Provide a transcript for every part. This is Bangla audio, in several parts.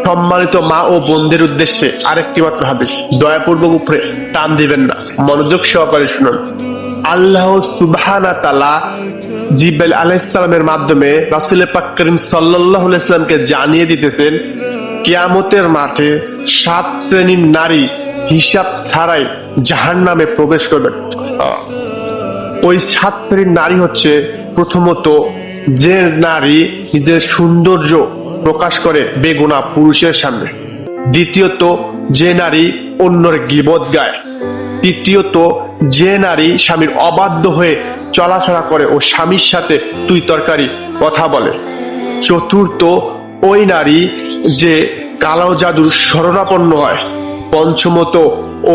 সম্মানিত মা ও বোনদের উদ্দেশ্যে আরেকটি মাত্র হাদিস, দয়াপূর্বক উপরে টান দিবেন না, মনোযোগ সহকারে শুনুন। আল্লাহ সুবহানাহু ওয়া তাআলা জিবরাইল আলাইহিস সালামের মাধ্যমে রাসূল পাক করিম সাল্লাল্লাহু আলাইহি ওয়াসাল্লামকে জানিয়ে দিতেছেন, কিয়ামতের মাঠে 7 শ্রেণীর নারী হিসাব ছাড়াই জাহান্নামে প্রবেশ করবে। ওই 7 শ্রেণীর নারী হচ্ছে, প্রথমত যে নারী নিজের সৌন্দর্য প্রকাশ করে বেগুনা পুরুষের সামনে, দ্বিতীয়ত যে নারী অন্যের গীবত গায়, তৃতীয়ত যে নারী স্বামীর অবাধ্য হয়ে চলাফেরা করে ও স্বামীর সাথে তুই তরকারি কথা বলে, চতুর্থ ওই নারী যে কালো জাদুর শরণাপন্ন হয়, পঞ্চমত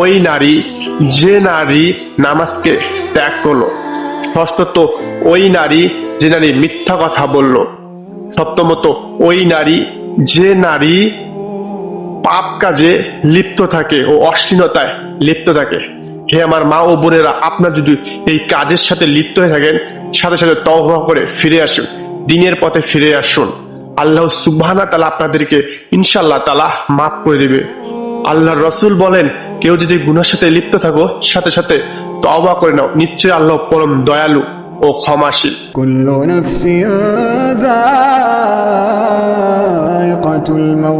ওই নারী যে নারী নামাজকে ত্যাগ করলো, ষষ্ঠত ওই নারী যে নারী মিথ্যা কথা বলল, সপ্তমত ওই নারী যে নারী পাপ কাজে লিপ্ত থাকে ও অশ্লীলতায় লিপ্ত থাকে। হে আমার মা ও বোনেরা, আপনার যদি এই কাজের সাথে লিপ্ত হয়ে থাকেন, সাথে সাথে তওবা করে ফিরে আসুন, দ্বীনের পথে ফিরে আসুন। আল্লাহ সুবহানাহু ওয়া তাআলা আপনাদেরকে ইনশাআল্লাহ তাআলা মাফ করে দিবে। আল্লাহর রাসূল বলেন, কেউ যদি গুনাহের সাথে লিপ্ত থাকো, সাথে সাথে তওবা করে নাও, নিশ্চয়ই আল্লাহ পরম দয়ালু ও ক্ষমাশীল। কুল্লু নাফসিন যায়িকাতুল মাউত।